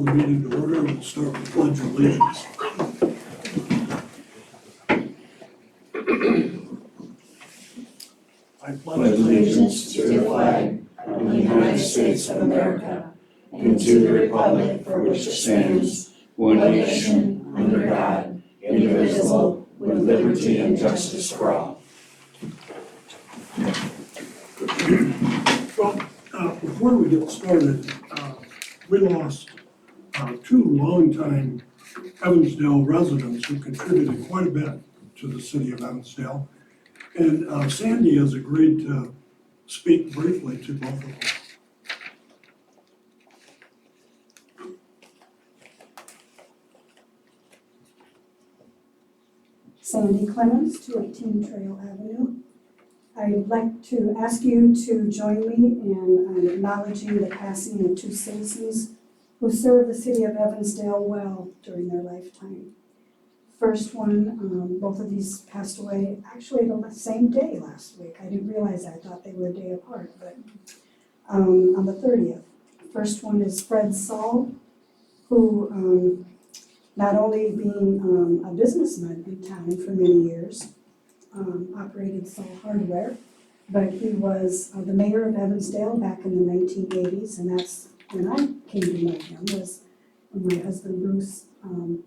the meeting to order. We'll start with pledge of allegiance. I pledge allegiance to the flag of the United States of America and to the republic for which it stands, one nation, under God, indivisible, with liberty and justice for all. Well, before we get started, we lost two longtime Evansdale residents who contributed quite a bit to the city of Evansdale. And Sandy has agreed to speak briefly to both of them. Sandy Clemens, 218 Trail Avenue. I'd like to ask you to join me in acknowledging the passing of two citizens who served the city of Evansdale well during their lifetime. First one, both of these passed away actually the same day last week. I didn't realize that. I thought they were a day apart, but on the 30th. First one is Fred Saul, who not only being a businessman in town for many years, operated Saul Hardware, but he was the mayor of Evansdale back in the 1980s, and that's when I came to know him, was when my husband Bruce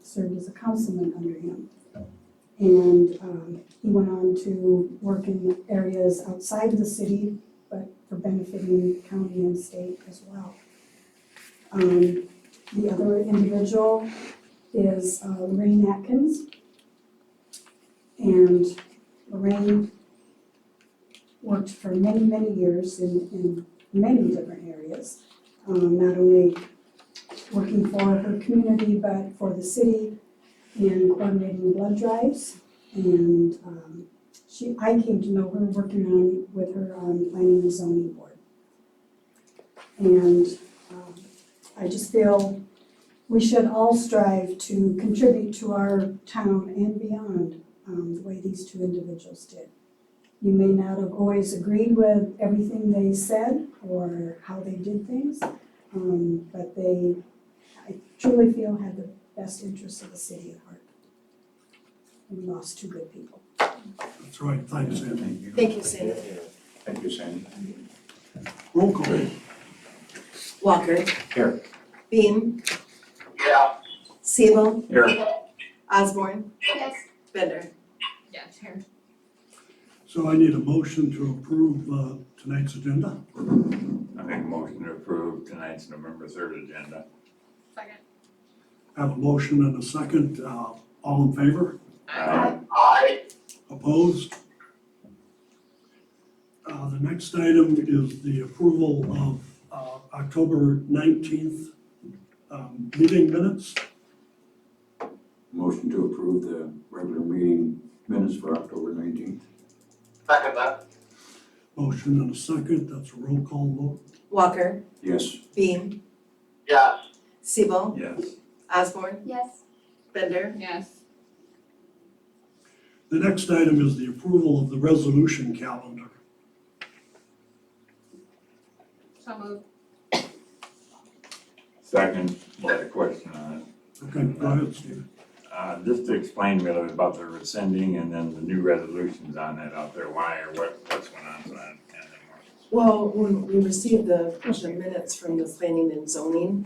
served as a councilman under him. And he went on to work in areas outside of the city, but for benefiting county and state as well. The other individual is Lorraine Atkins. And Lorraine worked for many, many years in many different areas, not only working for her community, but for the city in coordinating blood drives. And I came to know her working with her on planning and zoning board. And I just feel we should all strive to contribute to our town and beyond the way these two individuals did. You may not have always agreed with everything they said or how they did things, but I truly feel, had the best interests of the city at heart. And we lost two good people. That's right. Thanks, Sandy. Thank you, Sandy. Thank you, Sandy. Roll call. Walker. Here. Beam. Yeah. Siebel. Here. Osborne. Yes. Bender. Yes, here. So I need a motion to approve tonight's agenda. I make a motion to approve tonight's November 3rd agenda. Second. I have a motion and a second. All in favor? Aye. Aye. Opposed? The next item is the approval of October 19th meeting minutes. Motion to approve the regular meeting minutes for October 19th. Second that. Motion and a second. That's a roll call vote. Walker. Yes. Beam. Yes. Siebel. Yes. Osborne. Yes. Bender. Yes. The next item is the approval of the resolution calendar. So moved. Second, got a question on it. Okay, go ahead, Steve. Just to explain to me a little bit about the rescinding and then the new resolutions on that out there, why or what's going on, so I don't understand anymore. Well, when we received the minutes from the planning and zoning,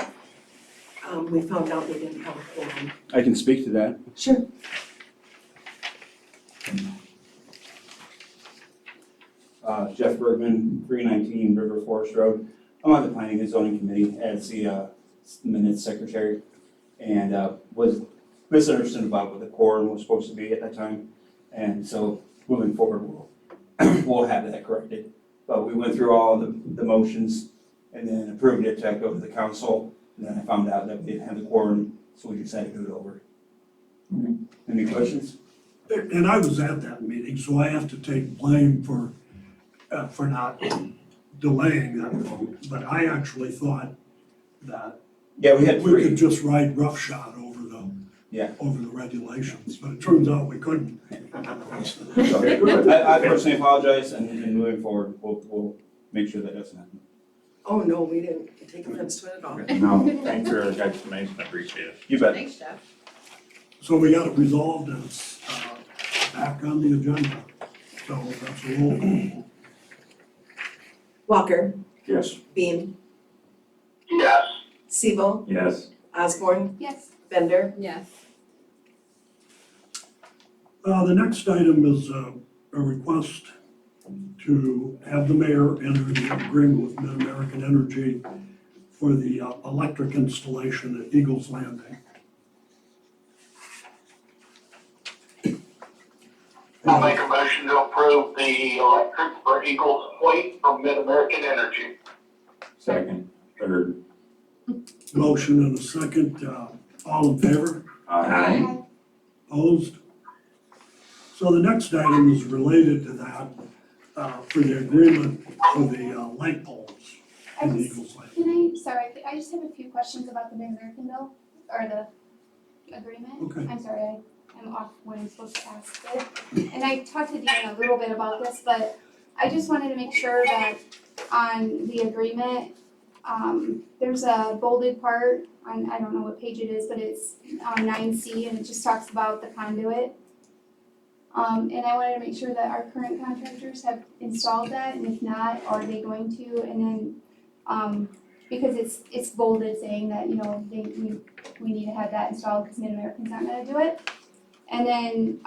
we found out they didn't have a quorum. I can speak to that. Sure. Jeff Bergman, 319 River Forest Road. I'm on the Planning and Zoning Committee as the minutes secretary, and was misunderstood about what the quorum was supposed to be at that time. And so moving forward, we'll have that corrected. But we went through all the motions and then approved it to go to the council. And then I found out that we didn't have the quorum, so we just had to do it over. Okay. Any questions? And I was at that meeting, so I have to take blame for not delaying that vote. But I actually thought that Yeah, we had we three. could just ride roughshod over the regulations, but it turns out we couldn't. Okay, good. I personally apologize, and moving forward, we'll make sure that doesn't happen. Oh, no, we didn't take offense to it at all. No, thanks for the explanation, I appreciate it. You bet. Thanks, Jeff. So we got it resolved and it's back on the agenda. So that's a roll call. Walker, Yes. Beam, Yes. Siebel, Yes, Osborne, Yes. Bender. Yes. The next item is a request to have the mayor enter into an agreement with Mid-American Energy for the electric installation at Eagles Landing. I'll make a motion to approve the electric for Eagles Point from Mid-American Energy. second, third. Motion and a second, all in favor? Aye. Opposed? So the next item is related to that, for the agreement for the light poles I in the just, Eagles Landing. can I, sorry, I just have a few questions about the Mid-American bill, or the agreement. Okay. I'm sorry, I'm off when I'm supposed to ask it. And I talked to Dan a little bit about this, but I just wanted to make sure that on the agreement, there's a bolded part on, I don't know what page it is, but it's on 9C, and it just talks about the conduit. And I wanted to make sure that our current contractors have installed that, and if not, are they going to? And then, because it's bolded saying that, you know, we need to have that installed because Mid-American's not gonna do it. And then,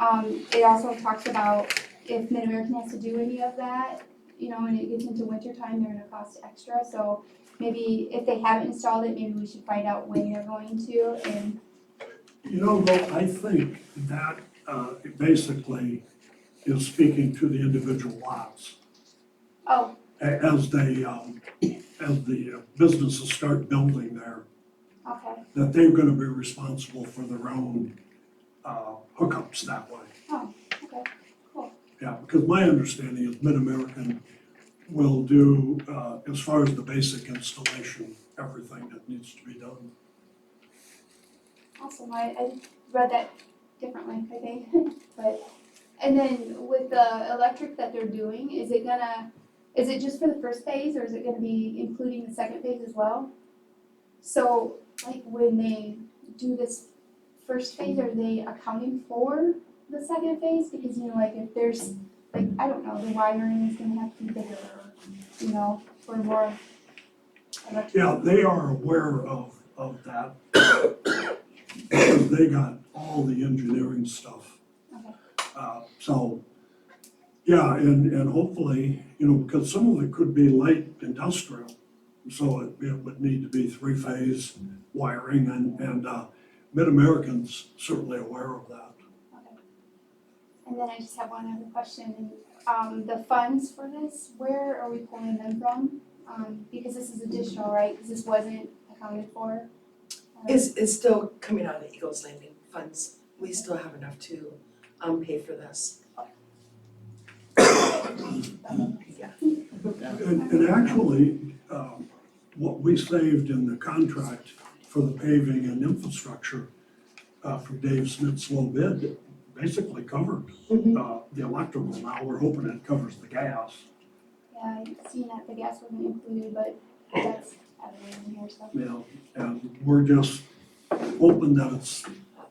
it also talks about if Mid-American has to do any of that, you know, and it gets into winter time, they're gonna cost extra, so maybe if they haven't installed it, maybe we should find out when they're going to, and, You know, though, I think that it basically is speaking to the individual lots. oh, As the businesses start building there, okay, that they're gonna be responsible for their own hookups that way. okay, cool. Yeah, because my understanding is Mid-American will do, as far as the basic installation, everything that needs to be done. Awesome, I read that differently, I think, but, and then with the electric that they're doing, is it just for the first phase, or is it gonna be including the second phase as well? So, like, when they do this first phase, are they accounting for the second phase? Because, you know, like, if there's, like, I don't know, the wiring is gonna have to be bigger, or, you know, for more electric. Yeah, they are aware of that. Because they got all the engineering stuff. Okay. So, yeah, and hopefully, you know, because some of it could be light industrial. So it would need to be three-phase wiring and Mid-American's certainly aware of that. Okay. And then I just have one other question, the funds for this, where are we pulling them from? Because this is additional, right, because this wasn't accounted for? It's still coming out of Eagles Landing funds. We still have enough to pay for this. And actually, what we saved in the contract for the paving and infrastructure for Dave Smith's low bid basically covered the electrical. Now we're hoping it covers the gas. Yeah, I seen that the gas wasn't included, but that's evident in here, so. You know, and we're just hoping that it's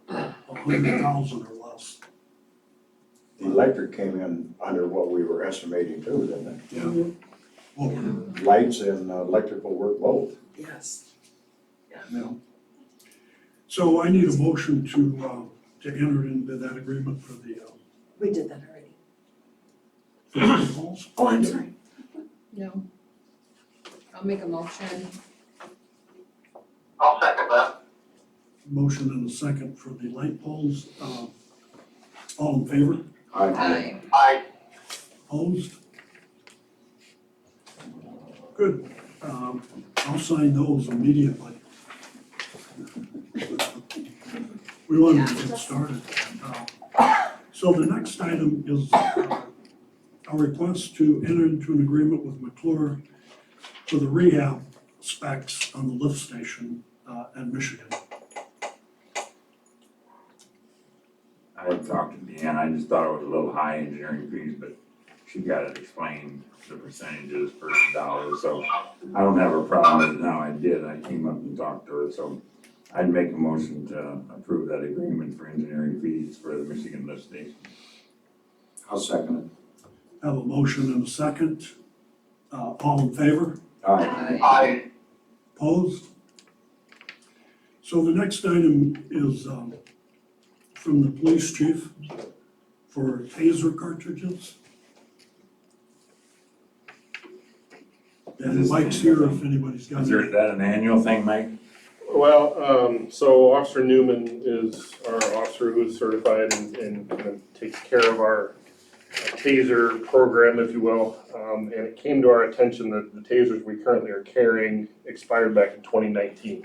100,000 or less. The electric came in under what we were estimating too, didn't Yeah. Well, it? Lights and electrical work both. Yes. yeah. So I need a motion to enter into that agreement for the We did that already. poles. Oh, I'm sorry. No. I'll make a motion. I'll second that. Motion and a second for the light poles. All in favor? Aye. Aye. Opposed? Good. I'll sign those immediately. We want to get started. So the next item is a request to enter into an agreement with McClure for the rehab specs on the lift station in Michigan. I had talked to Deanne, I just thought it was a little high engineering fees, but she got it explained, the percentages per dollar, so I don't have a problem with it now, I came up and talked to her, so I'd make a motion to approve that agreement for engineering fees for the Michigan lift station. I'll second Have a motion and a second. All in favor? it. Aye. Aye. Opposed? So the next item is from the police chief for taser cartridges. And Mike's here if anybody's got Is any. that an annual thing, Mike? Well, so Officer Newman is our officer who's certified and kind of takes care of our taser program, if you will. And it came to our attention that the tasers we currently are carrying expired back in 2019.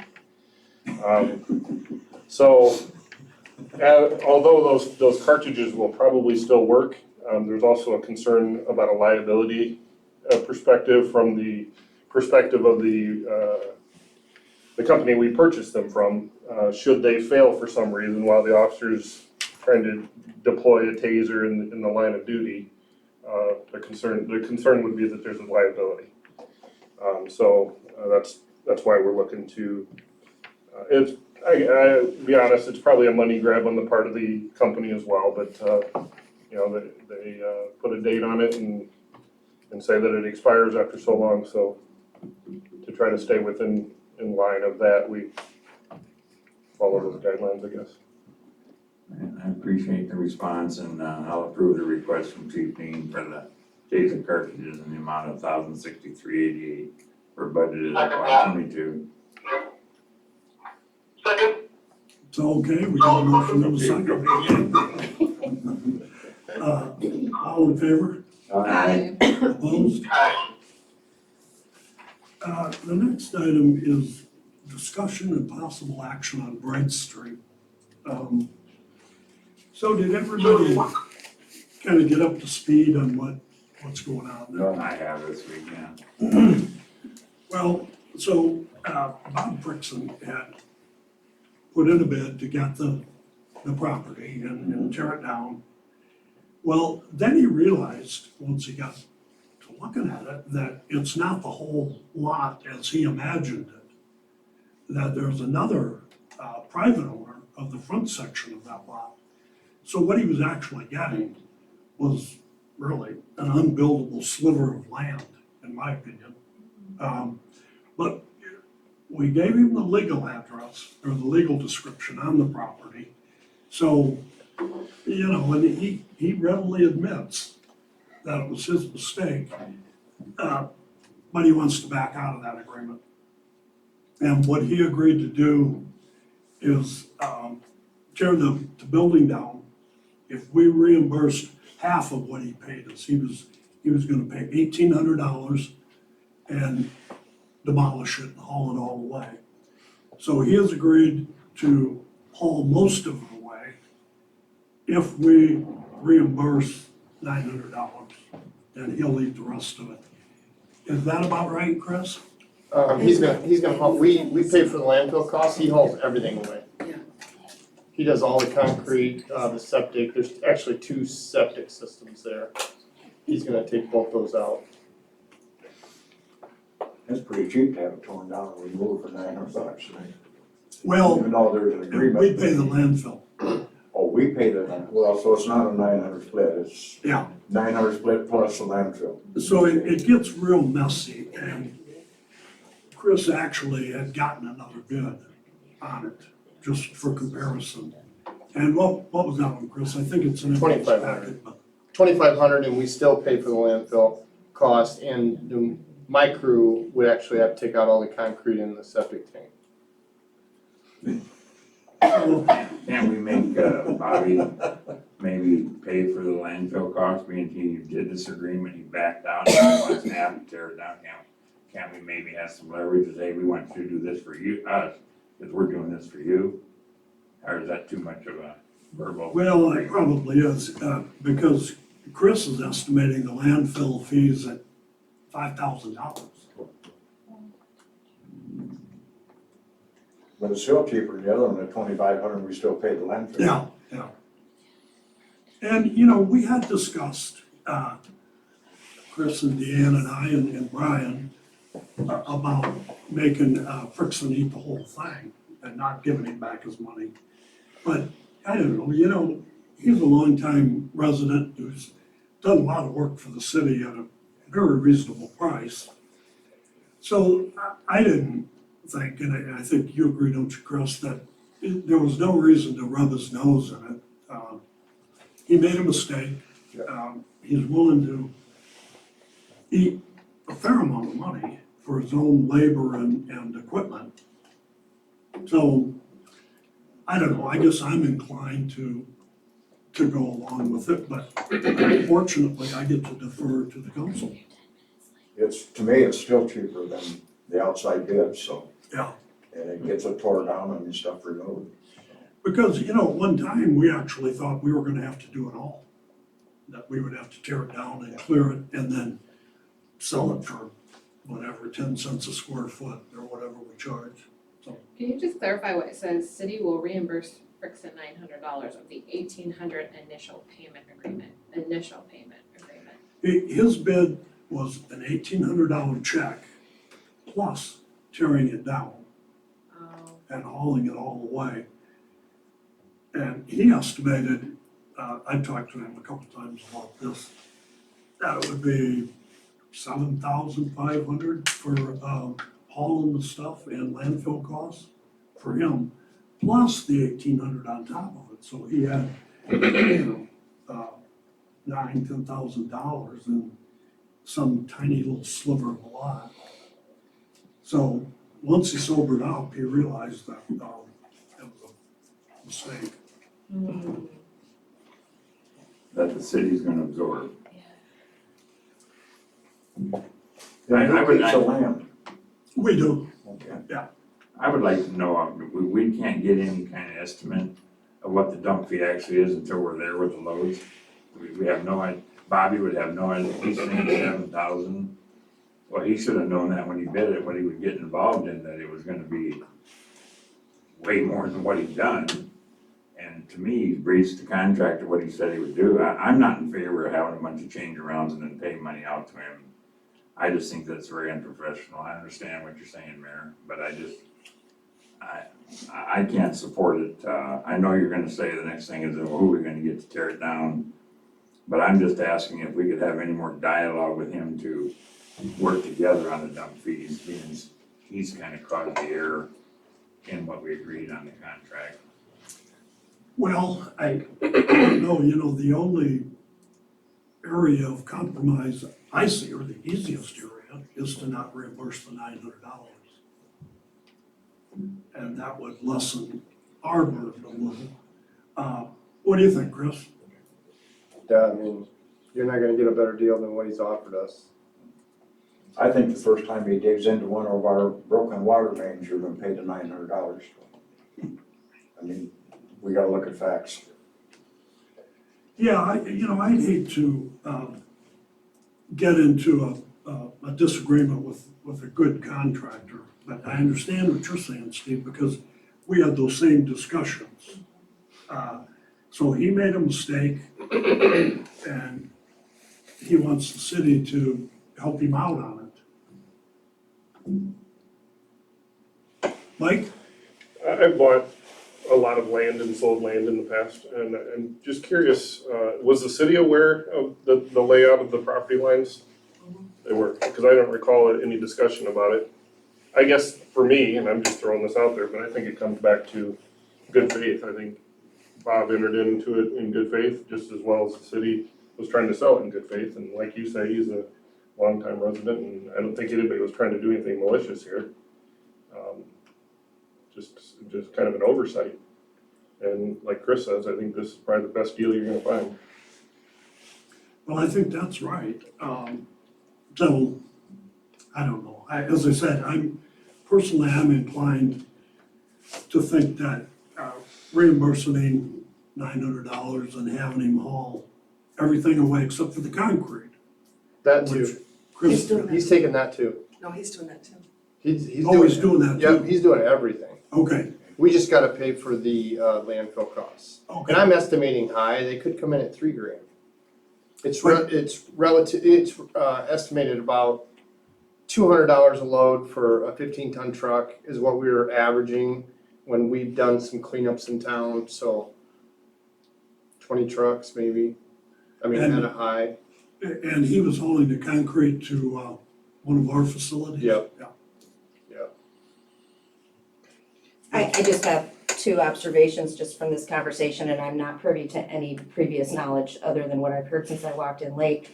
So, although those cartridges will probably still work, there's also a concern about a liability perspective from the perspective of the company we purchased them from. Should they fail for some reason while the officer's trying to deploy a taser in the line of duty, the concern would be that there's a liability. So that's why we're looking to. I be honest, it's probably a money grab on the part of the company as well, but you know, they put a date on it and say that it expires after so long. So to try to stay in line of that, we follow those guidelines, I guess. I appreciate the response, and I'll approve the request from Chief Dean for the taser cartridges in the amount of $1,063.88 for budgeted FY22. Second. It's okay, we got a motion and a second. All in favor? Aye. Opposed? Aye. The next item is discussion and possible action on Bright Street. So did everybody kind of get up to speed on what's going on there? I have this weekend. Well, so Bob Frickson had put in a bid to get the property and tear it down. Well, then he realized, once he got to looking at it, that it's not the whole lot as he imagined it. That there's another private owner of the front section of that lot. So what he was actually getting was really an unbuildable sliver of land, in my opinion. But we gave him the legal address, or the legal description on the property. So, you know, and he readily admits that it was his mistake, but he wants to back out of that agreement. And what he agreed to do is tear the building down. If we reimbursed half of what he paid us, he was gonna pay $1,800 and demolish it and haul it all away. So he has agreed to haul most of it away if we reimburse $900, and he'll eat the rest of it. Is that about right, Chris? He's gonna haul, we pay for the landfill costs, he hauls everything away. He does all the concrete, the septic, there's actually 2 septic systems there. He's gonna take both those out. It's pretty cheap to have it torn down and removed for $900. Well, Even though there's an agreement. we pay the landfill. Oh, we pay the, well, so it's not a 900 split, it's Yeah, 900 split plus the landfill. so it gets real messy, and Chris actually had gotten another bid on it, just for comparison. And what was that one, Chris? I think it's an invoice 2,500. packet, but 2,500 and we still pay for the landfill cost, and my crew would actually have to take out all the concrete in the septic tank. Can't we make Bobby maybe pay for the landfill cost, being he did this agreement, he backed out, he wants to have to tear it down, can't we maybe have some leverage to say, we want you to do this for us, because we're doing this for you? Or is that too much of a verbal? Well, it probably is, because Chris is estimating the landfill fees at $5,000. But it's still cheaper than the other one, at 2,500, we still pay the landfill. Yeah. And, you know, we had discussed Chris and Deanne and I and Brian about making Frickson eat the whole thing and not giving him back his money. But I don't know, he's a longtime resident who's done a lot of work for the city at a very reasonable price. So I didn't think, and I think you agree, don't you, Chris, that there was no reason to rub his nose in it. He made a mistake. He's willing to eat a fair amount of money for his own labor and equipment. So, I don't know, I guess I'm inclined to go along with it, but unfortunately, I get to defer to the council. To me, it's still cheaper than the outside bid, so. Yeah. And it gets it tore down and stuff removed. Because, at one time, we actually thought we were gonna have to do it all. That we would have to tear it down and clear it and then sell it for whatever, 10 cents a square foot or whatever we charge. Can you just clarify what it says? City will reimburse Frickson $900 of the $1,800 initial payment agreement. His bid was an $1,800 check plus tearing it down Oh, and hauling it all away. And he estimated, I talked to him a couple times about this, that it would be $7,500 for hauling the stuff and landfill costs for him, plus the $1,800 on top of it. So he had, $9,000-$10,000 in some tiny little sliver of a lot. So once he sobered up, he realized that it was a mistake. That the city's gonna absorb. And I who would- keeps the land? We do. Okay. I would like to know, we can't get any kind of estimate of what the dump fee actually is until we're there with the loads. We have no idea, Bobby would have no idea, he's saying 7,000. Well, he should have known that when he bid it, what he would get involved in, that it was gonna be way more than what he'd done. And to me, he breached the contract of what he said he would do. I'm not in favor of having a bunch of change arounds and then pay money out to him. I just think that's very unprofessional. I understand what you're saying, Mayor, but I can't support it. I know you're gonna say the next thing is, well, who are we gonna get to tear it down? But I'm just asking if we could have any more dialogue with him to work together on the dump fees, being he's kind of caused the error in what we agreed on the contract. Well, I don't know, the only area of compromise I see, or the easiest area, is to not reimburse the $900. And that would lessen our burden a little. What do you think, Chris? Yeah, I mean, you're not gonna get a better deal than what he's offered us. I think the first time he digs into one of our broken water mains, you're gonna pay the $900. I mean, we gotta look at facts. Yeah, I'd hate to get into a disagreement with a good contractor, but I understand what you're saying, Steve, because we had those same discussions. So he made a mistake, and he wants the city to help him out on it. Mike? I've bought a lot of land and sold land in the past, and I'm just curious, was the city aware of the layout of the property lines? They were, because I don't recall any discussion about it. I guess for me, and I'm just throwing this out there, but I think it comes back to good faith. I think Bob entered into it in good faith, just as well as the city was trying to sell it in good faith. And like you say, he's a longtime resident, and I don't think anybody was trying to do anything malicious here. Just kind of an oversight. And like Chris says, I think this is probably the best deal you're gonna find. Well, I think that's right. So, I don't know. As I said, I'm inclined to think that reimbursing him $900 and having him haul everything away except for the concrete. That which too. Chris, He's taking that too. No, he's doing that too. He's he's doing that too? Yep, he's doing everything. Okay, We just gotta pay for the landfill costs. okay. And I'm estimating high, they could come in at $3,000. It's relative, it's estimated about $200 a load for a 15-ton truck is what we were averaging when we've done some cleanups in town, so 20 trucks maybe, I mean, at a high. And he was hauling the concrete to, one of our facilities? Yep. Yeah. I just have two observations just from this conversation, and I'm not privy to any previous knowledge other than what I've heard since I walked in late.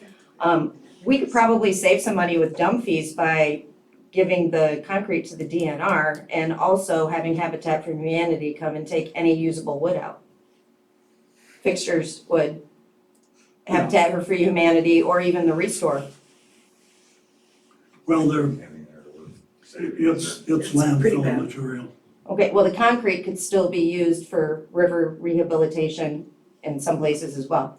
We could probably save some money with dump fees by giving the concrete to the DNR and also having Habitat for Humanity come and take any usable wood out. Fixtures, wood, Habitat for Humanity, or even the Restore. Well, Having there to work. it's pretty landfill bad. material. Okay, well, the concrete could still be used for river rehabilitation in some places as well.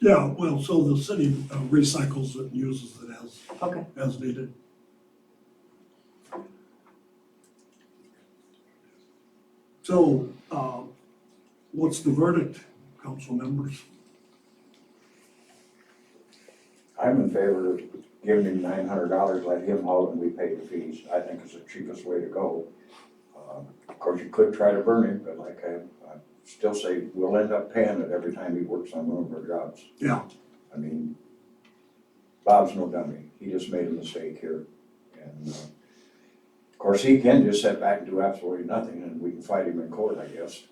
Yeah, well, so the city recycles it and uses it Okay. as needed. So, what's the verdict, council members? I'm in favor of giving him $900, let him haul it and we pay the fees. I think it's the cheapest way to go. Of course, you could try to burn him, but like I still say, we'll end up paying it every time he works on one of our jobs. Yeah. I mean, Bob's no dummy. He just made a mistake here. And, of course, he can just sit back and do absolutely nothing and we can fight him in court, I guess.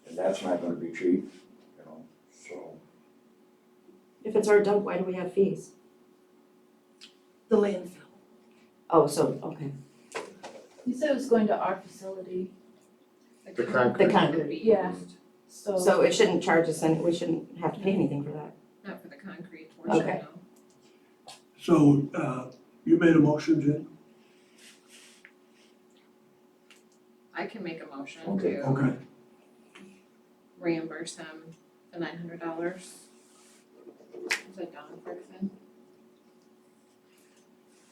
And that's not gonna be cheap, you know, so. If it's our dump, why do we have fees? The landfill. Oh, so, okay. You said it was going to our facility. The concrete. The concrete. Yeah. So it shouldn't charge us any, we shouldn't have to pay anything for that. Not for the concrete portion, Okay. no. So, you made a motion, Jen? I can make a motion Okay. to Okay. reimburse him the $900. Is it Don Frickson?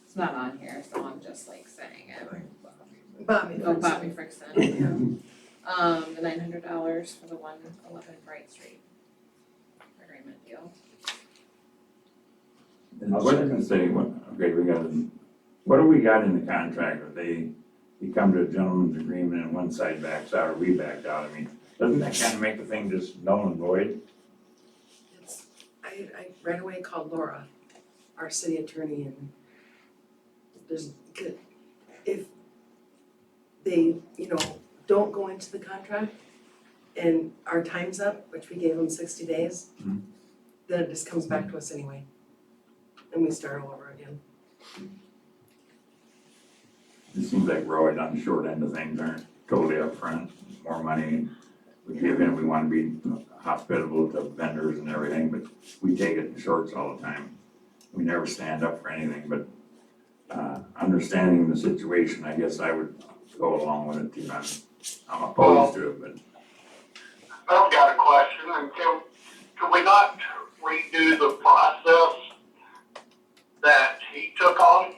It's not on here, so I'm just like saying it. Bobby. Oh, Bobby Frickson. The $900 for the 111 Bright Street agreement deal. What did it say, what do we got in the contract, if you come to a gentleman's agreement and one side backs out or we backed out, I mean, doesn't that kind of make the thing just null and void? I right away called Laura, our city attorney, and if they, don't go into the contract and our time's up, which we gave them 60 days, Mhm. then it just comes back to us anyway. And we start all over again. It seems like we're always on the short end of things, aren't totally upfront, more money we give in, we wanna be hospitable to vendors and everything, but we take it in shorts all the time. We never stand up for anything, but, understanding the situation, I guess I would go along with it too. I'm opposed to it, but I've got a question, and can we not redo the process that he took on?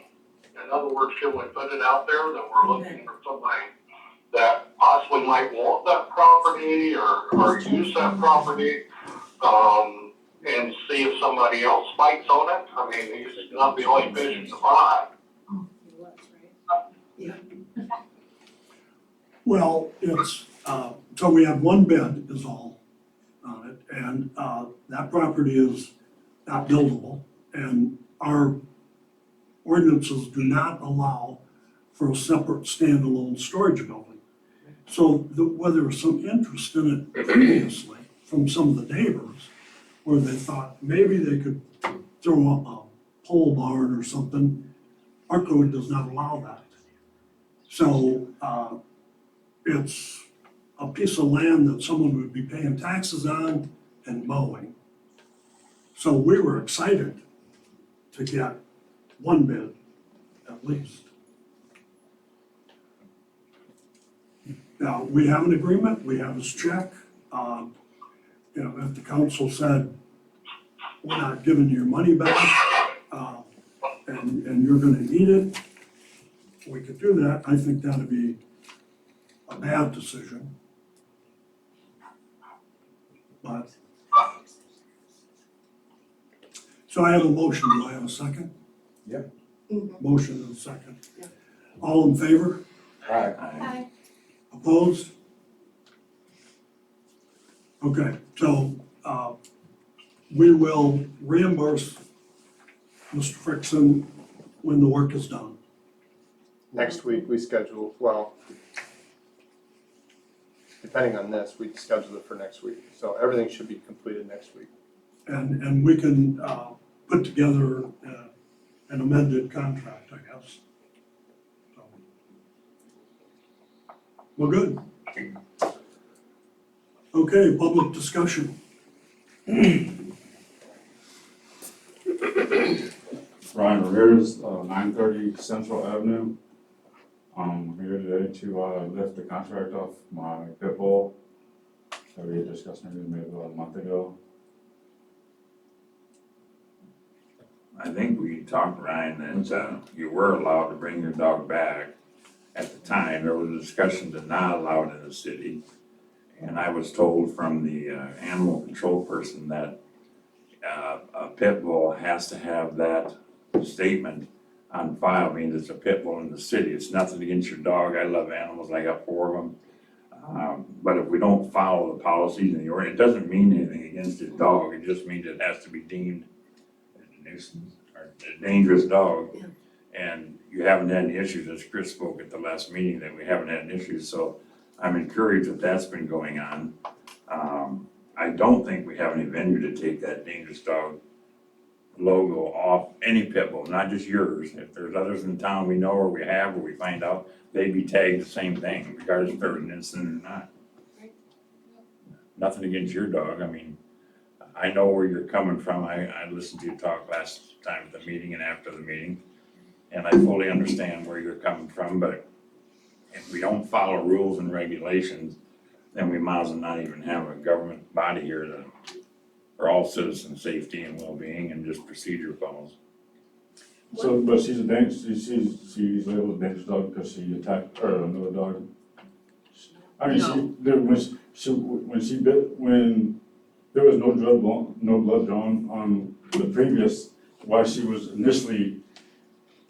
In other words, can we put it out there that we're looking for somebody that possibly might want that property or use that property? And see if somebody else bites on it? I mean, he's not the only fish in the fry. He was, right? Well, it's, so we have one bid is all on it, and, that property is not buildable. And our ordinances do not allow for a separate standalone storage building. So whether there was some interest in it previously from some of the neighbors, where they thought maybe they could throw up a pole barn or something, our code does not allow that. So, it's a piece of land that someone would be paying taxes on and mowing. So we were excited to get one bid at least. Now, we have an agreement, we have his check. If the council said, we're not giving you your money back, and you're gonna need it, we could do that. I think that'd be a bad decision. But So I have a motion, do I have a second? Mhm. Motion and a second. Yeah. All in favor? Aye. Hi. Opposed? Okay, so, we will reimburse Mr. Frickson when the work is done. Next week, we schedule, well, depending on this, we schedule it for next week. So everything should be completed next week. And we can, put together, an amended contract, I guess. So, well, good. Okay, public discussion. Ryan Ramirez, 930 Central Avenue. I'm here today to lift the contract off my pit bull that we had discussed maybe about a month ago. I think we talked, Ryan, that you were allowed to bring your dog back. At the time, there was a discussion to not allow it in the city. And I was told from the animal control person that a pit bull has to have that statement on file, I mean, it's a pit bull in the city. It's nothing against your dog. I love animals. I got 4 of them. But if we don't follow the policies in the ordinance, it doesn't mean anything against your dog. It just means it has to be deemed a nuisance or a dangerous dog. Yeah. And you haven't had any issues, as Chris spoke at the last meeting, that we haven't had any issues. So I'm encouraged that that's been going on. I don't think we have any venue to take that dangerous dog logo off any pit bull, not just yours. If there's others in town we know or we have or we find out, they'd be tagged the same thing, regardless if they're an incident or not. Right. Nothing against your dog. I mean, I know where you're coming from. I listened to you talk last time at the meeting and after the meeting, and I fully understand where you're coming from, but if we don't follow rules and regulations, then we might as well not even have a government body here to, for all citizen safety and well-being and just procedure follows. So, but she's a dangerous, she's labeled a dangerous dog because she attacked, or another dog. I mean, when there was no blood drawn on the previous, why she was initially,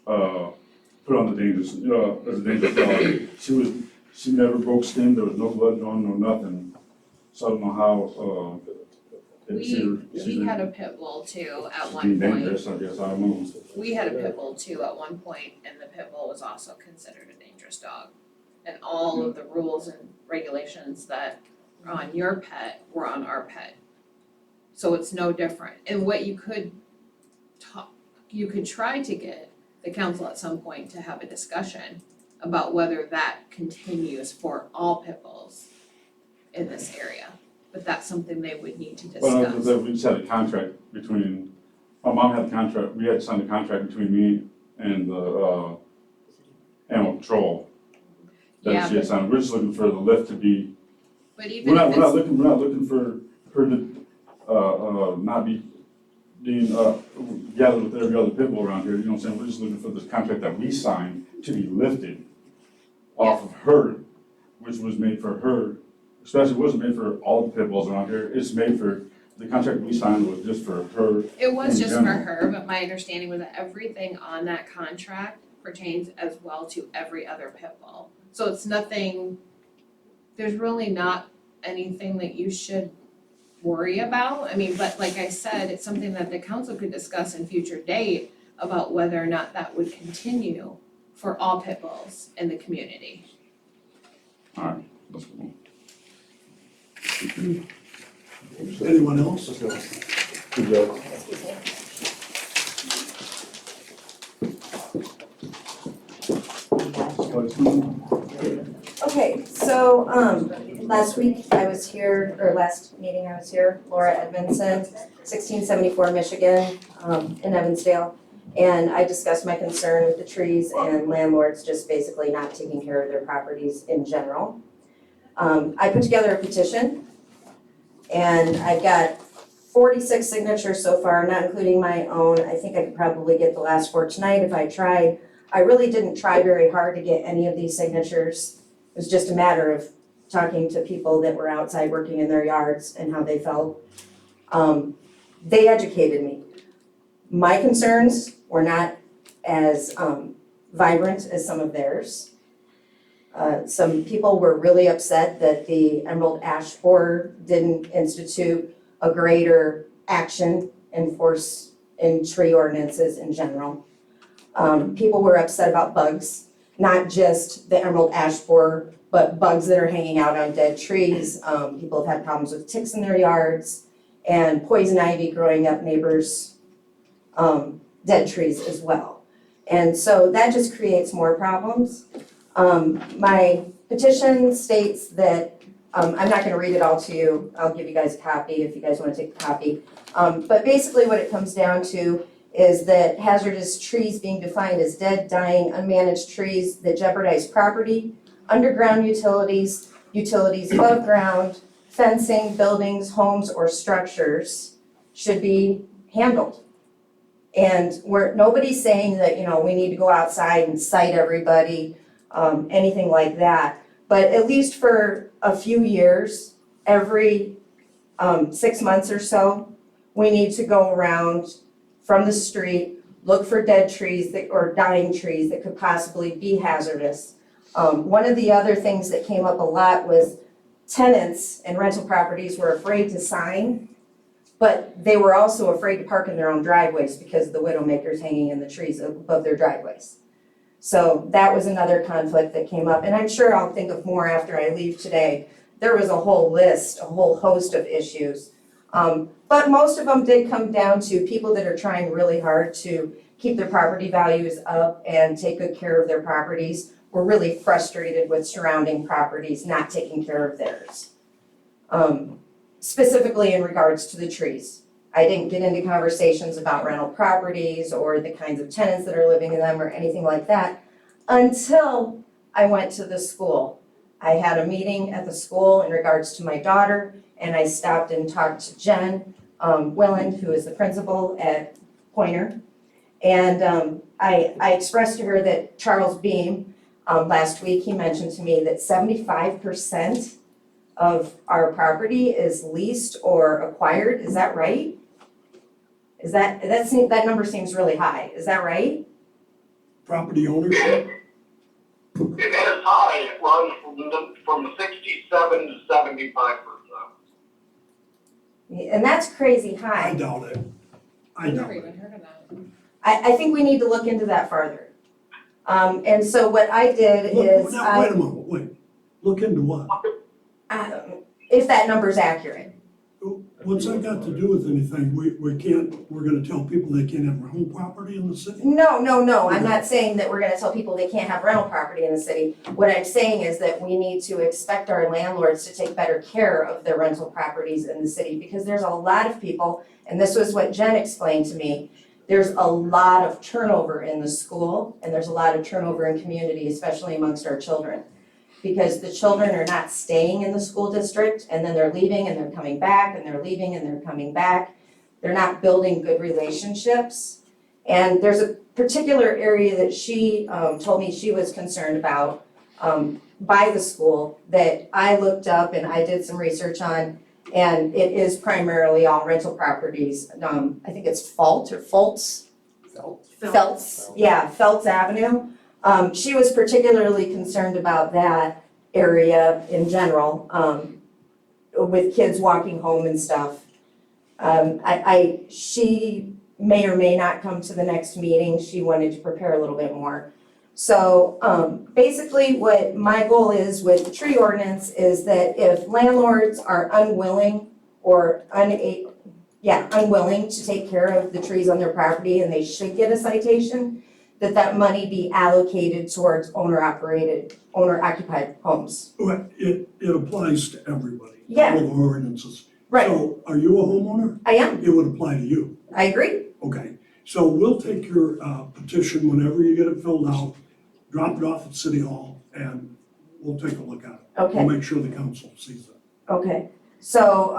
put on the dangerous, as a dangerous dog. She never broke skin, there was no blood drawn, no nothing. So I don't know how, We had a pit bull too at she's one being point. dangerous, I guess, I don't know. We had a pit bull too at one point, and the pit bull was also considered a dangerous dog. And all of the rules and regulations that are on your pet were on our pet. So it's no different. And what you could try to get the council at some point to have a discussion about whether that continues for all pit bulls in this area. But that's something they would need to Well, discuss. we just had a contract between, my mom had a contract, we had signed a contract between me and the animal control. Yeah, That she had signed, we're just looking for the lift to be, but even if we're not it's, looking for her to, not be being, gathered with every other pit bull around here, you know what I'm saying? We're just looking for this contract that we signed to be lifted off of her, which was made for her. Especially, it wasn't made for all the pit bulls around here, it's made for, the contract we signed was just for her. it was in just for general. her, but my understanding was that everything on that contract pertains as well to every other pit bull. So it's nothing, there's really not anything that you should worry about. I mean, but like I said, it's something that the council could discuss in future date about whether or not that would continue for all pit bulls in the community. Alright, let's go. Anyone else? Let's go. Good job. Okay, so, last week I was here, or last meeting I was here, Laura Edmondson, 1674 Michigan, in Evansdale. And I discussed my concern with the trees and landlords just basically not taking care of their properties in general. I put together a petition, and I've got 46 signatures so far, not including my own. I think I could probably get the last 4 tonight if I tried. I really didn't try very hard to get any of these signatures. It was just a matter of talking to people that were outside working in their yards and how they felt. They educated me. My concerns were not as vibrant as some of theirs. Some people were really upset that the Emerald Ash Borer didn't institute a greater action in force in tree ordinances in general. People were upset about bugs, not just the Emerald Ash Borer, but bugs that are hanging out on dead trees. People have had problems with ticks in their yards and poison ivy growing up neighbors' dead trees as well. And so that just creates more problems. My petition states that, I'm not gonna read it all to you, I'll give you guys a copy if you guys wanna take a copy. But basically what it comes down to is that hazardous trees being defined as dead, dying, unmanaged trees that jeopardize property, underground utilities, utilities above ground, fencing, buildings, homes, or structures should be handled. And nobody's saying that, we need to go outside and cite everybody, anything like that. But at least for a few years, every 6 months or so, we need to go around from the street, look for dead trees or dying trees that could possibly be hazardous. One of the other things that came up a lot was tenants and rental properties were afraid to sign, but they were also afraid to park in their own driveways because of the widowmakers hanging in the trees above their driveways. So that was another conflict that came up, and I'm sure I'll think of more after I leave today. There was a whole list, a whole host of issues. But most of them did come down to people that are trying really hard to keep their property values up and take good care of their properties. Were really frustrated with surrounding properties not taking care of theirs. Specifically in regards to the trees. I didn't get into conversations about rental properties or the kinds of tenants that are living in them or anything like that until I went to the school. I had a meeting at the school in regards to my daughter, and I stopped and talked to Jen Willand, who is the principal at Pointer. And I expressed to her that Charles Beam, last week, he mentioned to me that 75% of our property is leased or acquired. Is that right? That number seems really high. Is that right? Property ownership? It is high, it runs from 67 to 75%. And that's crazy I high. doubt it. I I've doubt never it. even heard of that. I think we need to look into that further. And so what I did is Wait a moment, wait. Look into what? if that number's accurate. What's that got to do with anything? We're gonna tell people they can't have rental property in the city? No, I'm not saying that we're gonna tell people they can't have rental property in the city. What I'm saying is that we need to expect our landlords to take better care of their rental properties in the city, because there's a lot of people, and this was what Jen explained to me, there's a lot of turnover in the school, and there's a lot of turnover in community, especially amongst our children. Because the children are not staying in the school district, and then they're leaving and they're coming back, and they're leaving and they're coming back. They're not building good relationships. And there's a particular area that she told me she was concerned about by the school that I looked up and I did some research on, and it is primarily all rental properties. I think it's Feltz, yeah, Feltz Avenue. She was particularly concerned about that area in general, with kids walking home and stuff. She may or may not come to the next meeting. She wanted to prepare a little bit more. So, basically what my goal is with the tree ordinance is that if landlords are unwilling or unwilling to take care of the trees on their property and they should get a citation, that money be allocated towards owner-occupied homes. Well, it applies to everybody. Yeah. All of our ordinances. Right. So are you a homeowner? I am. It would apply to you. I agree. Okay. So we'll take your petition whenever you get it filled out, drop it off at City Hall, and we'll take a look at it. Okay. We'll make sure the council sees it. Okay. So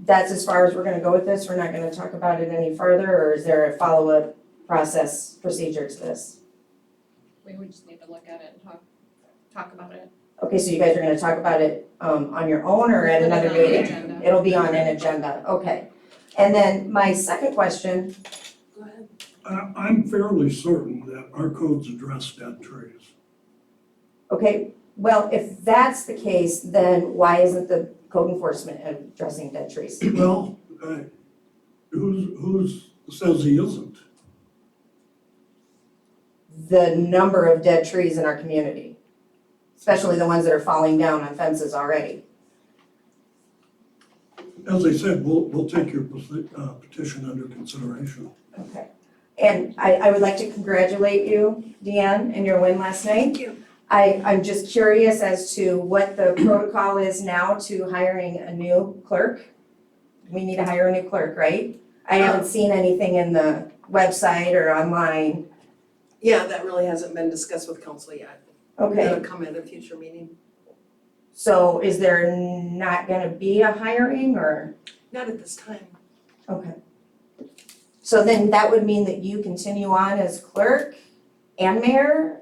that's as far as we're gonna go with this? We're not gonna talk about it any further, or is there a follow-up procedure to this? We would just need to look at it and talk about it. Okay, so you guys are gonna talk about it on your own or at another Put it on the meeting? agenda. It'll be on an agenda, okay. And then my second question Go ahead. I'm fairly certain that our codes address dead trees. Okay, well, if that's the case, then why isn't the code enforcement addressing dead trees? Well, who's says he isn't? The number of dead trees in our community, especially the ones that are falling down on fences already. As I said, we'll take your petition under consideration. Okay. And I would like to congratulate you, Deanne, and your win last night. Thank you. I'm just curious as to what the protocol is now to hiring a new clerk. We need to hire a new clerk, right? I haven't seen anything in the website or online. Yeah, that really hasn't been discussed with council yet. Okay, That'll come at a future meeting. so is there not gonna be a hiring or? Not at this time. Okay. So then that would mean that you continue on as clerk and mayor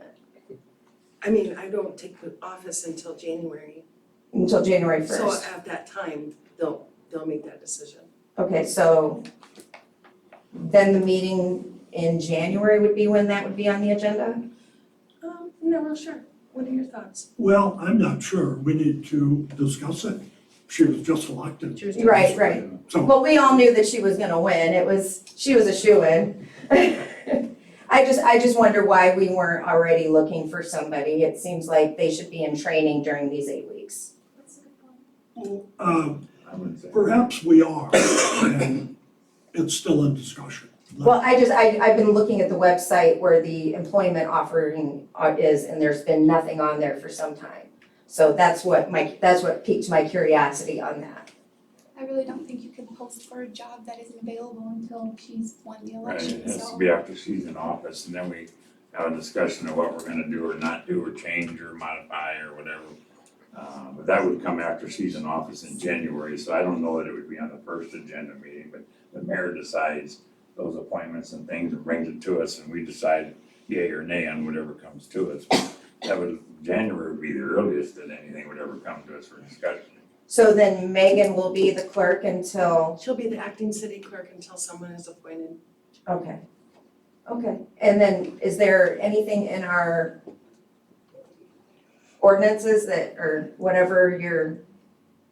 I mean, I don't take the office until January. until January So 1st? at that time, they'll make that decision. Okay, so then the meeting in January would be when that would be on the agenda? No, real sure. What are your thoughts? Well, I'm not sure. We need to discuss it. She was just elected. Right, right. So, Well, we all knew that she was gonna win. She was a shoo-in. I just wonder why we weren't already looking for somebody. It seems like they should be in training during these 8 weeks. I wouldn't say. perhaps we are, and it's still in discussion. Well, I've been looking at the website where the employment offering is, and there's been nothing on there for some time. So that's what piqued my curiosity on that. I really don't think you can post for a job that isn't available until she's won the Right, election, it has to so. be after she's in office, and then we have a discussion of what we're gonna do or not do, or change or modify or whatever. But that would come after she's in office in January, so I don't know that it would be on the first agenda meeting, but the mayor decides those appointments and things and brings it to us, and we decide yay or nay on whatever comes to us. That would, January would be the earliest that anything would ever come to us for discussion. So then Megan will be the clerk until, She'll be the acting city clerk until someone is appointed. okay. Okay, and then is there anything in our ordinances that, or whatever your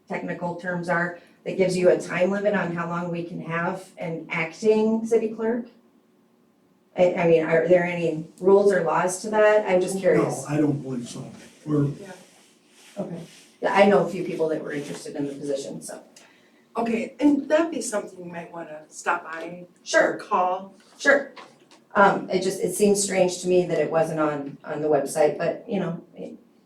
technical terms are, that gives you a time limit on how long we can have an acting city clerk? I mean, are there any rules or laws to that? I'm just curious. No, I don't believe so. We're, Okay. Yeah, I know a few people that were interested in the position, so. Okay, and that'd be something you might wanna stop by or Sure, call. sure. It seems strange to me that it wasn't on the website, but, you know,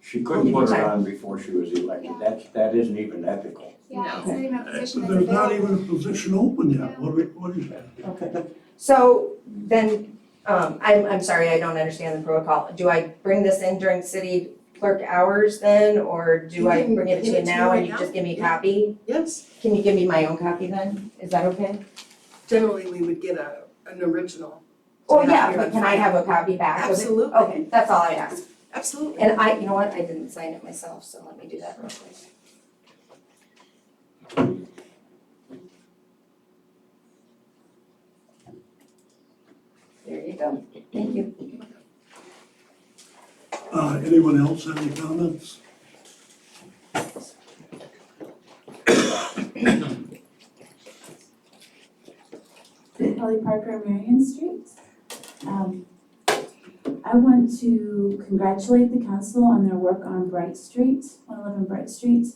She couldn't put it on before she was elected, that isn't even ethical. Yeah, it's not even a position that's there's not available. even a position open yet. What is that? okay. So then, I'm sorry, I don't understand the protocol. Do I bring this in during city clerk hours then, or do You I can bring it to give you it to me now and right you now. just give me a Yeah. copy? Yes, Can you give me my own copy then? Is that okay? generally we would get an original. Oh, have yeah, here but in can I file. have a copy back of it? Absolutely. Okay, that's all I ask. Absolutely. And you know what, I didn't sign it myself, so let me do that real quick. There you go, thank you. Anyone else have any comments? Kelly Parker, Marion Street. I want to congratulate the council on their work on Bright Street, 111 Bright Street.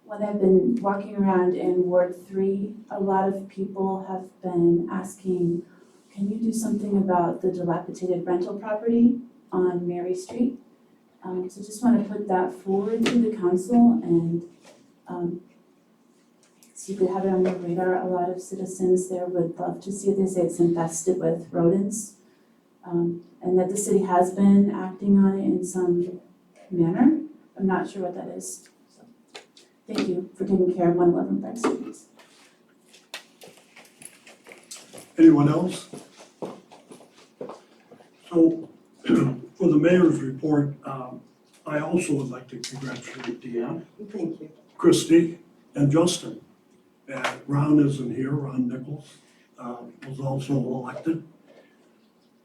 When I've been walking around in Ward 3, a lot of people have been asking, can you do something about the dilapidated rental property on Mary Street? So just want to put that forward to the council and so you could have it on your radar. A lot of citizens there would love to see it. They say it's infested with rodents. And that the city has been acting on it in some manner. I'm not sure what that is. So, thank you for taking care of 111 Bright Street. Anyone else? So, for the mayor's report, I also would like to congratulate Deanne, Thank you. Christie, and Justin. Ron isn't here, Ron Nichols. was also elected.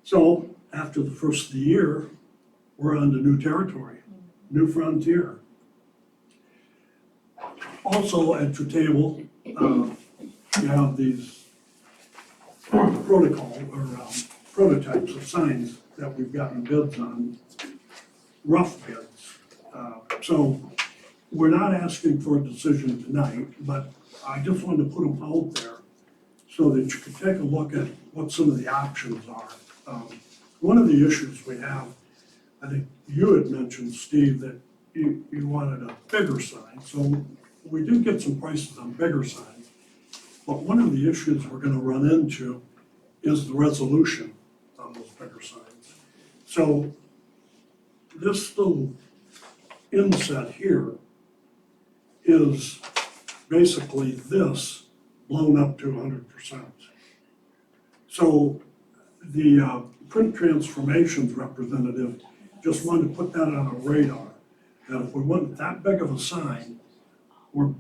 So after the first of the year, we're on to new territory, new frontier. Also at your table, you have these protocol or prototypes of signs that we've gotten bids on, rough bids. So we're not asking for a decision tonight, but I just wanted to put them out there so that you could take a look at what some of the options are. One of the issues we have, I think you had mentioned, Steve, that you wanted a bigger sign. So we did get some prices on bigger signs. But one of the issues we're gonna run into is the resolution on those bigger signs. So this little inset here is basically this blown up to 100%. So the print transformations representative just wanted to put that on a radar, that if we want that big of a sign, we're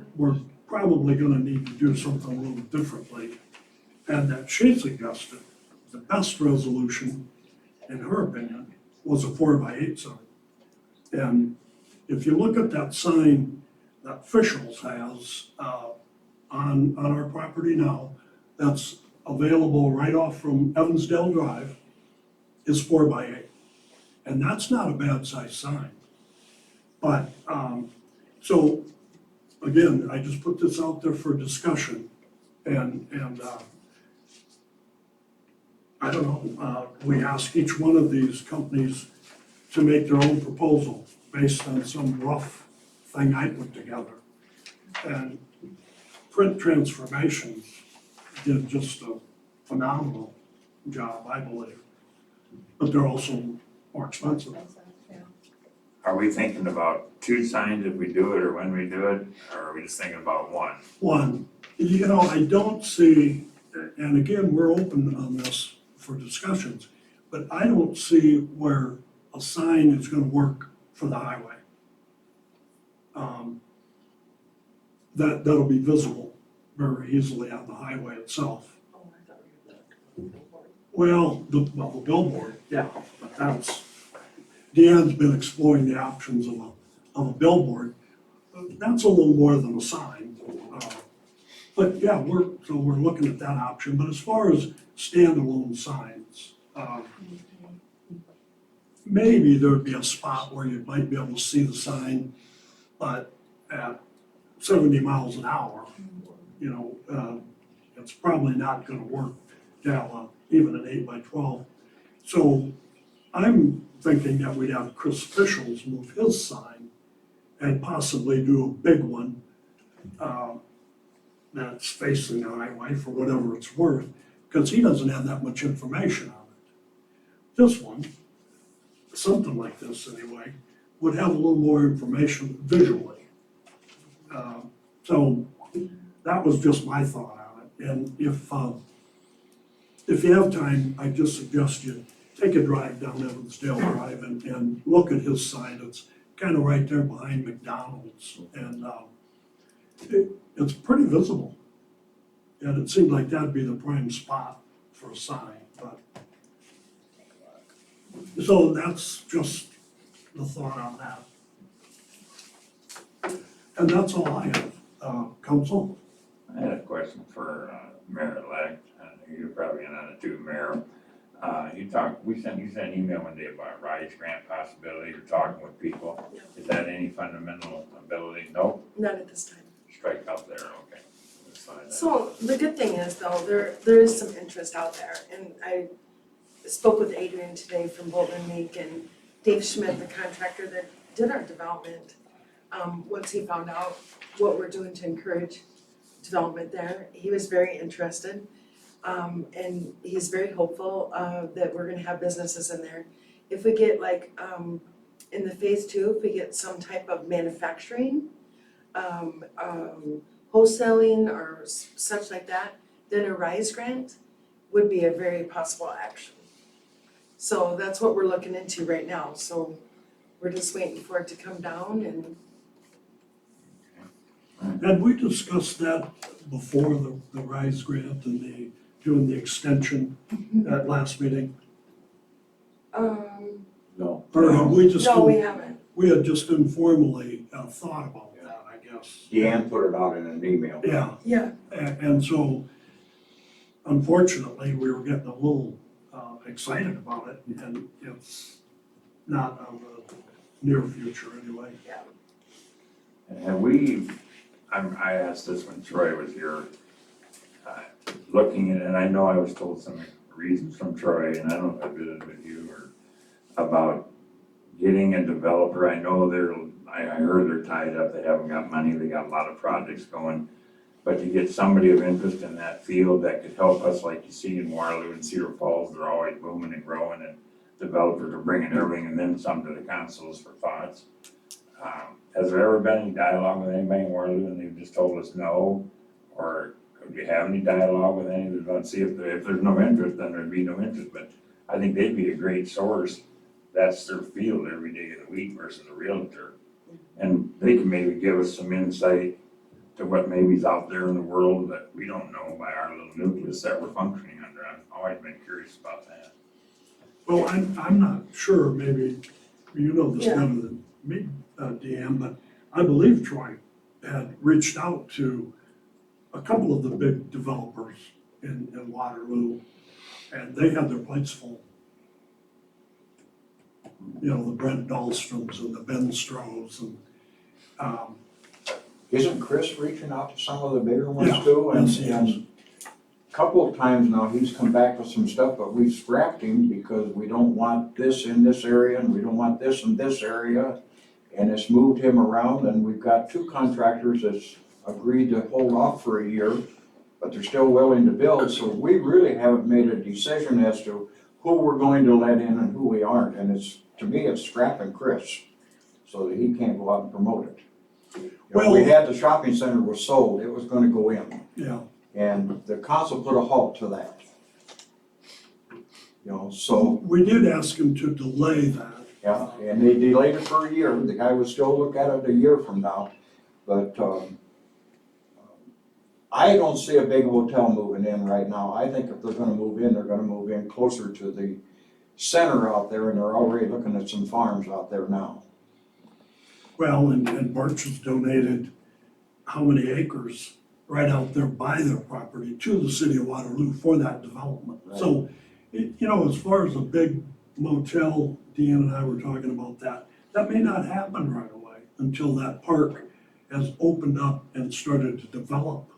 probably gonna need to do something a little differently. And that she suggested, the best resolution, in her opinion, was a 4x8 sign. And if you look at that sign that Fischel's has on our property now, that's available right off from Evansdale Drive, is 4x8. And that's not a bad size sign. But, so, again, I just put this out there for discussion. And I don't know, we ask each one of these companies to make their own proposal based on some rough thing I put together. And Print Transformations did just a phenomenal job, I believe. But they're also more expensive. Are we thinking about two signs if we do it or when we do it, or are we just thinking about one? One, you know, I don't see, and again, we're open on this for discussions, but I don't see where a sign is gonna work for the highway. That'll be visible very easily on the highway itself. Oh, I thought we were the. Well, the billboard, yeah, but that's, Deanne's been exploring the options of a billboard. That's a little more than a sign. But yeah, we're looking at that option, but as far as standalone signs, maybe there'd be a spot where you might be able to see the sign, but at 70 miles an hour, you know, it's probably not gonna work to have even an 8x12. So I'm thinking that we'd have Chris Fischel's move his sign and possibly do a big one that's facing the highway for whatever it's worth, because he doesn't have that much information on it. This one, something like this anyway, would have a little more information visually. So that was just my thought on it. And if you have time, I just suggest you take a drive down Evansdale Drive and look at his sign. It's kind of right there behind McDonald's, and it's pretty visible. And it seemed like that'd be the prime spot for a sign, but. So that's just the thought on that. And that's all I have. Council? I had a question for Mayor-elect, you're probably not a two mayor. You sent an email one day about RISE grant possibility, you're talking with people. Is that any fundamental ability? Nope, Not at this time. strike out there, okay. Let's sign that. So the good thing is though, there is some interest out there, and I spoke with Adrian today from Bolton and Meek, and Dave Schmidt, the contractor that did our development. Once he found out what we're doing to encourage development there, he was very interested. And he's very hopeful that we're gonna have businesses in there. If we get like in the phase 2, if we get some type of manufacturing, wholesaling or such like that, then a RISE grant would be a very possible action. So that's what we're looking into right now, so we're just waiting for it to come down and. Had we discussed that before the RISE grant and the doing the extension at last meeting? No. Or have we just, No, we haven't. we had just informally thought about that, I guess. Deanne put it out in an email. Yeah, Yeah, and so unfortunately, we were getting a little excited about it, and it's not on the near future anyway. And have we, I asked this when Troy was here, looking at, and I know I was told some reasons from Troy, and I don't know if I visited with you or about getting a developer. I know I heard they're tied up, they haven't got money, they got a lot of projects going. But to get somebody of interest in that field that could help us, like you see in Waterloo and Cedar Falls, they're always booming and growing, and developers are bringing everything and then some to the councils for thoughts. Has there ever been any dialogue with anybody in Waterloo and they've just told us no? Or could we have any dialogue with any of them? Let's see if there's no interest, then there'd be no interest, but I think they'd be a great source. That's their field every day of the week versus a realtor. And they can maybe give us some insight to what maybe is out there in the world that we don't know by our little nucleus that we're functioning under. I've always been curious about that. Well, I'm not sure, maybe you know this Yeah. better than me, Deanne, but I believe Troy had reached out to a couple of the big developers in Waterloo, and they had their plates full. You know, the Brent Dahlstroms and the Ben Strohs and, Isn't Chris reaching out to some of the bigger ones Yeah, too? And yes, he is. a couple of times now, he's come back with some stuff, but we've scrapped him because we don't want this in this area and we don't want this in this area. And it's moved him around, and we've got two contractors that's agreed to hold off for a year, but they're still willing to build, so we really haven't made a decision as to who we're going to let in and who we aren't, and to me, it's scrapping Chris, so that he can't go out and promote it. You know, we had the shopping center was sold, it was gonna go in, yeah. and the council put a halt to that. You know, so, We did ask him to delay that. yeah, and they delayed it for a year, the guy would still look at it a year from now, but, I don't see a big hotel moving in right now. I think if they're gonna move in, they're gonna move in closer to the center out there, and they're already looking at some farms out there now. Well, and Birch has donated how many acres right out there by their property to the city of Waterloo for that development. So, you know, as far as a big motel, Deanne and I were talking about that may not happen right away until that park has opened up and started to develop.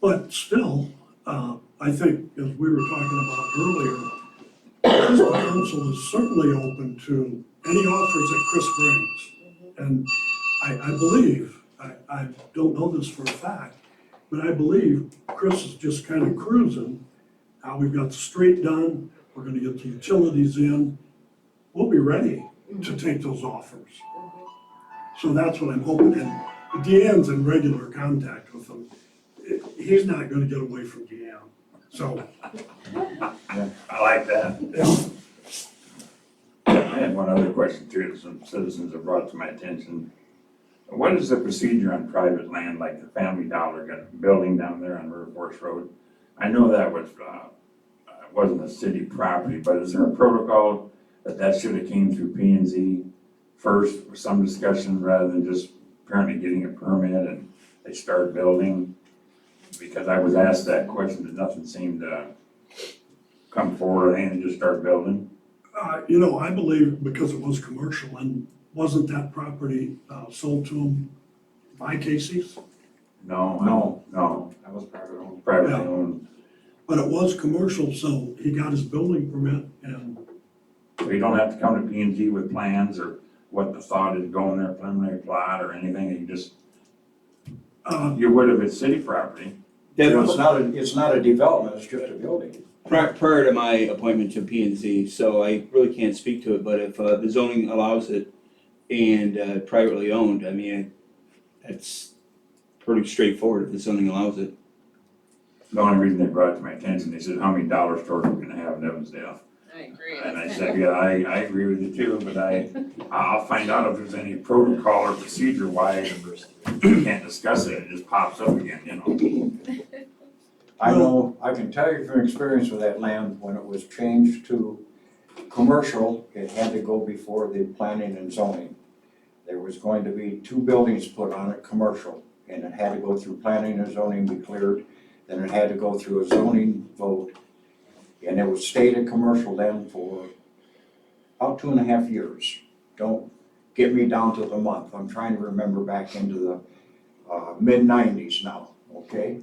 But still, I think, as we were talking about earlier, this council is certainly open to any offers that Chris brings. And I believe, I don't know this for a fact, but I believe Chris is just kind of cruising. Now we've got the street done, we're gonna get the utilities in, we'll be ready to take those offers. So that's what I'm hoping, and Deanne's in regular contact with him. He's not gonna get away from Deanne, so. I like that. I had one other question too, that some citizens have brought to my attention. What is the procedure on private land, like the Family Dollar got a building down there on River Forest Road? I know that was, wasn't a city property, but is there a protocol that should have came through P and Z first with some discussion rather than just apparently getting a permit and they start building? Because I was asked that question, but nothing seemed to come forward, and just start building. You know, I believe because it was commercial, and wasn't that property sold to him by Casey's? No. That was private owned. Privately Yeah. owned. But it was commercial, so he got his building permit, and So you don't have to come to P and Z with plans or what the thought is going there, preliminary plot or anything, you just, you would if it's city property. It's not a development, it's just a building. Prior to my appointment to P and Z, so I really can't speak to it, but if the zoning allows it and privately owned, I mean, it's pretty straightforward if the zoning allows it. The only reason they brought it to my attention, they said, how many dollar stores are we gonna have in Evansdale? I agree. And I said, yeah, I agree with you too, but I'll find out if there's any protocol or procedure why you can't discuss it, it just pops up again, you know? I know, I can tell you from experience with that land, when it was changed to commercial, it had to go before the planning and zoning. There was going to be 2 buildings put on it, commercial, and it had to go through planning and zoning, be cleared. Then it had to go through a zoning vote, and it was stayed a commercial then for about 2.5 years. Don't get me down to the month, I'm trying to remember back into the mid-90s now, okay?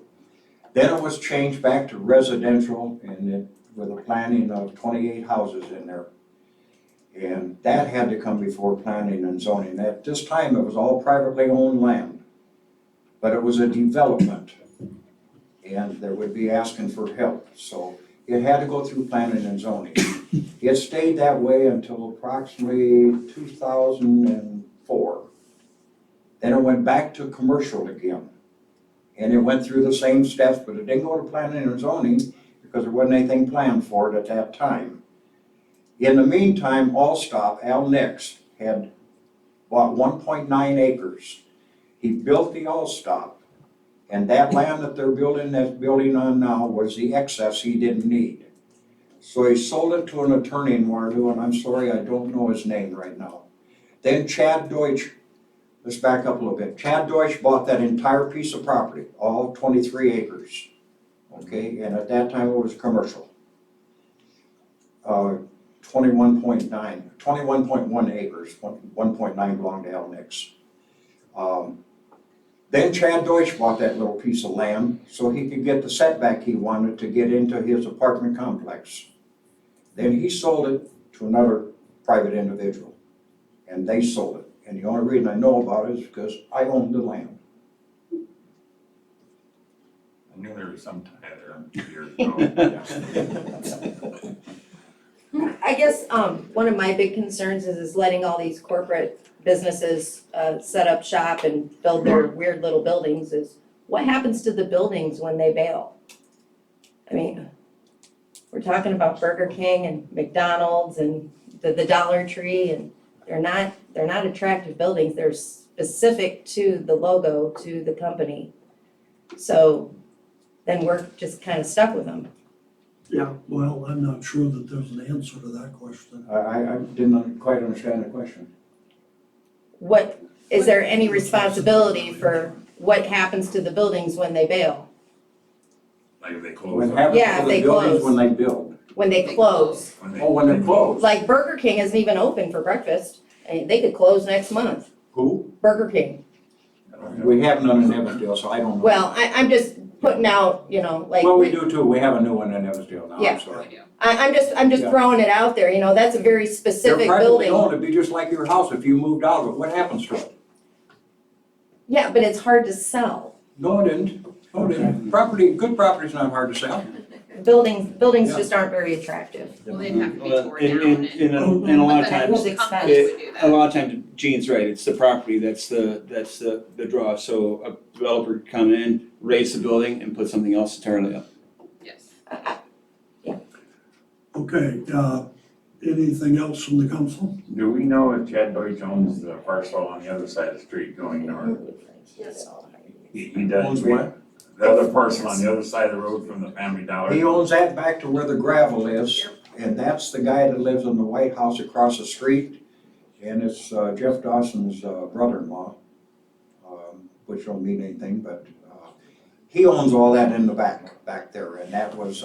Then it was changed back to residential, and it, with a planning of 28 houses in there. And that had to come before planning and zoning. At this time, it was all privately owned land, but it was a development, and there would be asking for help. So it had to go through planning and zoning. It stayed that way until approximately 2004. Then it went back to commercial again. And it went through the same steps, but it didn't go to planning and zoning because there wasn't anything planned for it at that time. In the meantime, Allstop, Al Nix, had bought 1.9 acres. He built the Allstop, and that land that they're building on now was the excess he didn't need. So he sold it to an attorney in Waterloo, and I'm sorry, I don't know his name right now. Then Chad Deutsch, let's back up a little bit. Chad Deutsch bought that entire piece of property, all 23 acres. Okay, and at that time it was commercial. 21.1 acres, 1.9 belonged to Al Nix. Then Chad Deutsch bought that little piece of land so he could get the setback he wanted to get into his apartment complex. Then he sold it to another private individual, and they sold it. And the only reason I know about it is because I owned the land. I knew there was some tie there years ago. I guess, one of my big concerns is letting all these corporate businesses, set up shop and build their weird little buildings is, what happens to the buildings when they bail? I mean, we're talking about Burger King and McDonald's and the Dollar Tree, and they're not attractive buildings, they're specific to the logo, to the company. So then we're just kind of stuck with them. Yeah, well, I'm not sure that there's an answer to that question. I didn't quite understand the question. What, is there any responsibility for what happens to the buildings when they bail? Like if they close. What up. happens Yeah, to if the they buildings close. when they build? When they close? When they're closed. Like Burger King isn't even open for breakfast, and they could close next month. Who? Burger King. We have none in Evansdale, so I don't know. Well, I'm just putting out, you know, like. Well, we do too, we have a new one in Evansdale now, Yeah. I'm sorry. I'm just Yeah. throwing it out there, you know, that's a very They're specific privately building. owned, it'd be just like your house if you moved out of it, what happens to it? Yeah, but it's hard to sell. No, it didn't. No, it didn't. Property, good property's not hard to sell. Buildings Yeah. just aren't very attractive. Well, they'd have to be Well, torn down and. in a lot of But that times, was Companies would do a that. lot of times, Gene's right, it's the property that's the draw. So a developer could come in, raise the building and put something else entirely up. Yes. Okay, anything else from the council? Do we know if Chad Deutsch owns the parcel on the other side of the street going north? Yes. He does. Owns what? The other parcel on the other side of the road from the Family Dollar. He owns that back to where the gravel is, and that's the guy that lives in the White House across the street. And it's Jeff Dawson's brother-in-law, which don't mean anything, but he owns all that in the back there. And that was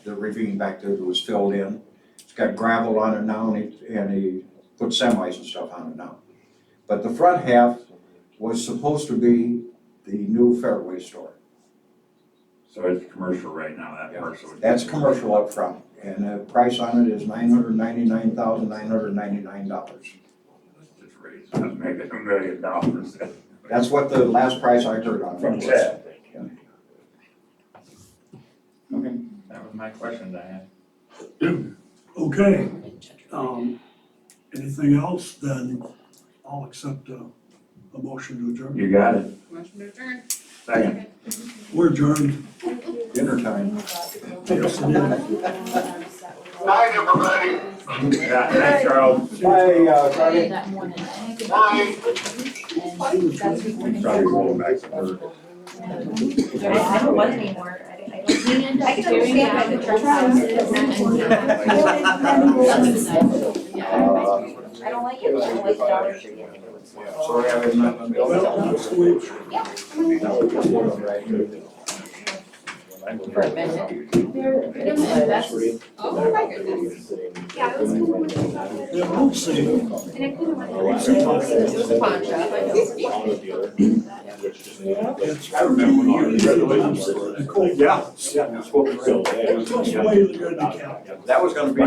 the ravine back there that was filled in. It's got gravel on it now, and he put semis and stuff on it now. But the front half was supposed to be the new Fairway store. So it's commercial right now, that parcel. That's commercial up front, and the price on it is $999,999. Let's just raise, let's make it $1 million. That's what the last price I heard on it From was. Chad. Okay, that was my question, Diane. Okay, anything else, then I'll accept a motion to adjourn. You got it. Motion to adjourn. Second. We're adjourned. Dinner time. Yes, it is. Night, everybody. Yeah, thanks, Charles. Hi, Charlie. Charlie's Night. going back to work. I don't want any more, I don't. We end up I can tearing down understand the the houses and. I don't like it, I don't like the Dollar Tree. Sorry, I was not. Well, that's the way it should be. For a minute. Oh my goodness. Yeah, I was kind of wondering about that. Yeah, we'll see. And I kind of wanted It was a pawn shop, I know. It's I remember when you, congratulations. cool. Yeah, yeah. Just the way they're gonna count. That was gonna be.